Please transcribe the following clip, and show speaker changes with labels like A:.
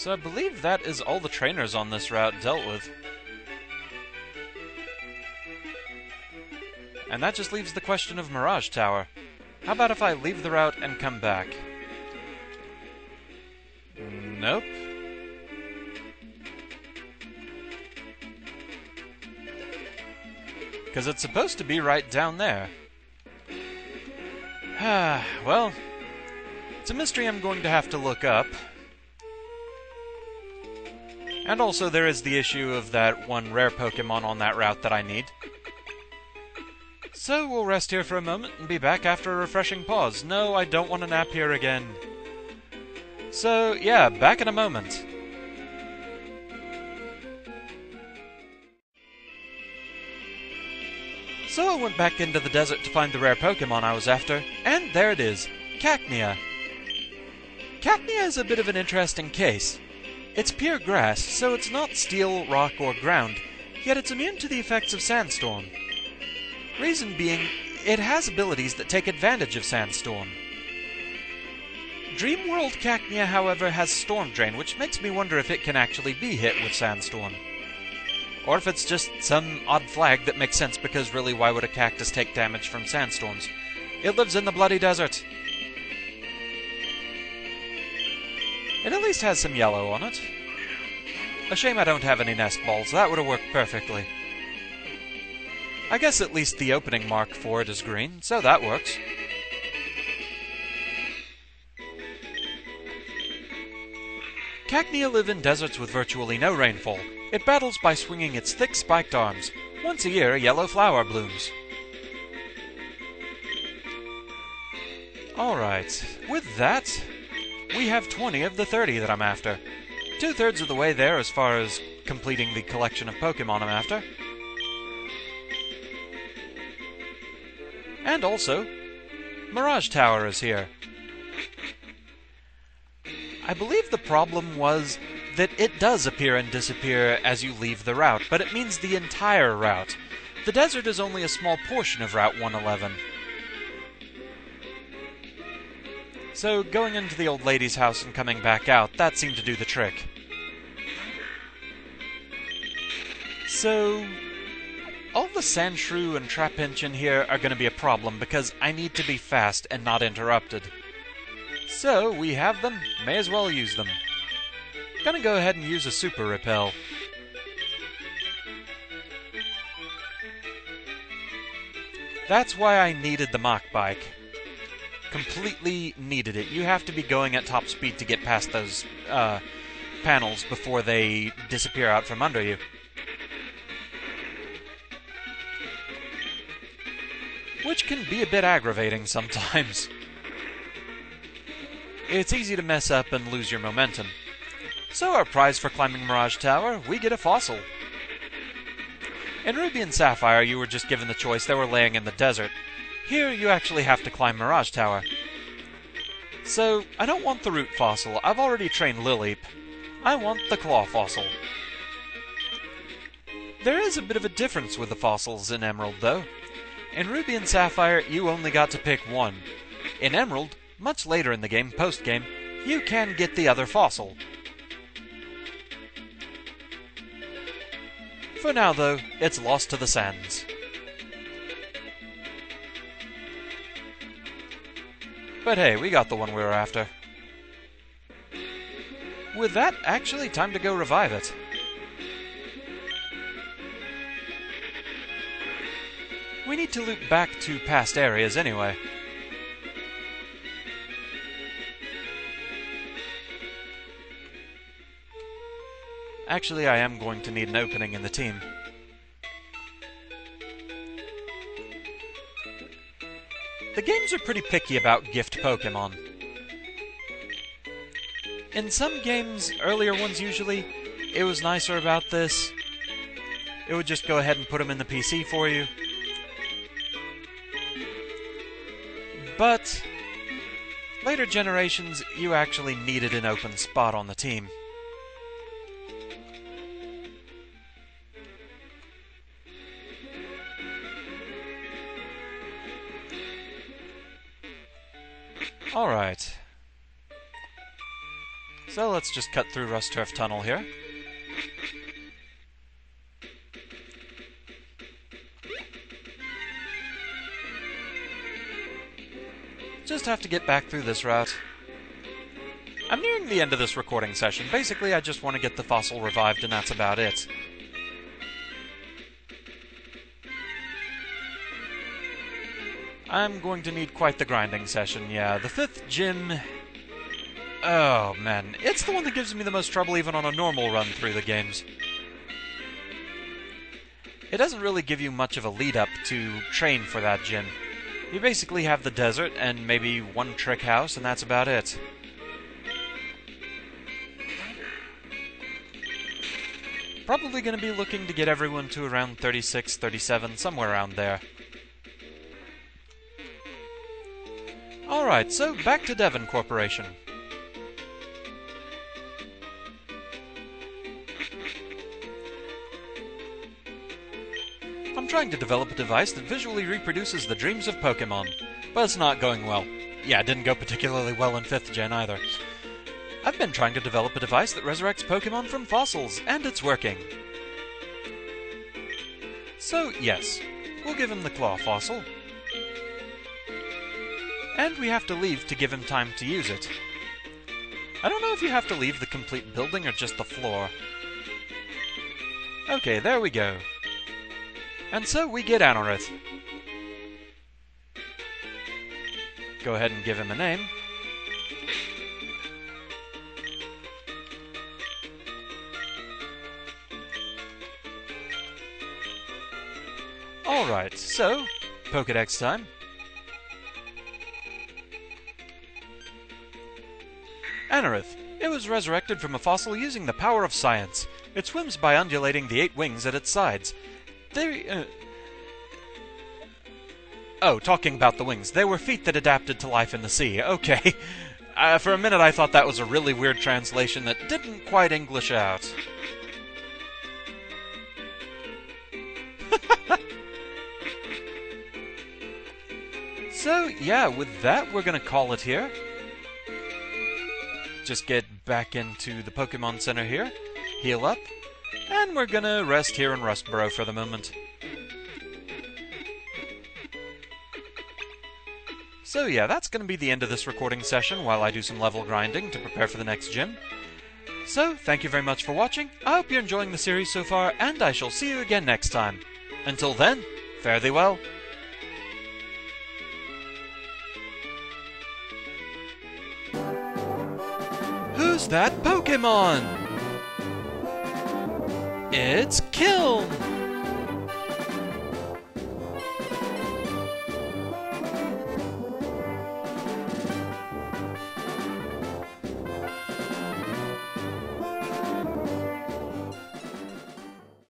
A: So I believe that is all the trainers on this route dealt with. And that just leaves the question of Mirage Tower. How about if I leave the route and come back? Nope. Because it's supposed to be right down there. Well, it's a mystery I'm going to have to look up. And also there is the issue of that one rare Pokémon on that route that I need. So we'll rest here for a moment and be back after a refreshing pause. No, I don't want to nap here again. So, yeah, back in a moment. So I went back into the desert to find the rare Pokémon I was after, and there it is, Cacnea. Cacnea is a bit of an interesting case. It's pure grass, so it's not steel, rock, or ground, yet it's immune to the effects of sandstorm. Reason being, it has abilities that take advantage of sandstorm. Dream World Cacnea, however, has Storm Drain, which makes me wonder if it can actually be hit with sandstorm. Or if it's just some odd flag that makes sense, because really, why would a cactus take damage from sandstorms? It lives in the bloody desert. It at least has some yellow on it. A shame I don't have any nest balls. That would have worked perfectly. I guess at least the opening mark for it is green, so that works. Cacnea live in deserts with virtually no rainfall. It battles by swinging its thick spiked arms. Once a year, a yellow flower blooms. Alright, with that, we have 20 of the 30 that I'm after. 2/3 of the way there as far as completing the collection of Pokémon I'm after. And also, Mirage Tower is here. I believe the problem was that it does appear and disappear as you leave the route, but it means the entire route. The desert is only a small portion of Route 111. So going into the old lady's house and coming back out, that seemed to do the trick. So all the Sandshrew and Trapinch in here are going to be a problem because I need to be fast and not interrupted. So we have them, may as well use them. Gonna go ahead and use a Super Repel. That's why I needed the Mach Bike. Completely needed it. You have to be going at top speed to get past those panels before they disappear out from under you. Which can be a bit aggravating sometimes. It's easy to mess up and lose your momentum. So our prize for climbing Mirage Tower, we get a fossil. In Ruby and Sapphire, you were just given the choice. They were laying in the desert. Here, you actually have to climb Mirage Tower. So, I don't want the root fossil. I've already trained Lileep. I want the claw fossil. There is a bit of a difference with the fossils in Emerald, though. In Ruby and Sapphire, you only got to pick one. In Emerald, much later in the game, post-game, you can get the other fossil. For now, though, it's lost to the sands. But hey, we got the one we were after. With that, actually, time to go revive it. We need to loop back to past areas anyway. Actually, I am going to need an opening in the team. The games are pretty picky about gift Pokémon. In some games, earlier ones usually, it was nicer about this. It would just go ahead and put them in the PC for you. But later generations, you actually needed an open spot on the team. Alright. So let's just cut through Rust Turf Tunnel here. Just have to get back through this route. I'm nearing the end of this recording session. Basically, I just want to get the fossil revived, and that's about it. I'm going to need quite the grinding session, yeah. The 5th gym... Oh, man. It's the one that gives me the most trouble even on a normal run through the games. It doesn't really give you much of a lead-up to train for that gym. You basically have the desert and maybe one trick house, and that's about it. Probably going to be looking to get everyone to around 36, 37, somewhere around there. Alright, so back to Devon Corporation. I'm trying to develop a device that visually reproduces the dreams of Pokémon, but it's not going well. Yeah, it didn't go particularly well in 5th gen either. I've been trying to develop a device that resurrects Pokémon from fossils, and it's working. So, yes, we'll give him the claw fossil. And we have to leave to give him time to use it. I don't know if you have to leave the complete building or just the floor. Okay, there we go. And so we get Anorith. Go ahead and give him a name. Alright, so, Pokédex time. Anorith. It was resurrected from a fossil using the power of science. It swims by undulating the 8 wings at its sides. Oh, talking about the wings. They were feet that adapted to life in the sea. Okay. For a minute I thought that was a really weird translation that didn't quite English out. So, yeah, with that, we're gonna call it here. Just get back into the Pokemon Center here, heal up, and we're gonna rest here in Rustboro for the moment. So yeah, that's gonna be the end of this recording session while I do some level grinding to prepare for the next gym. So, thank you very much for watching, I hope you're enjoying the series so far, and I shall see you again next time. Until then, fare thee well. Who's that Pokémon? It's Kiln!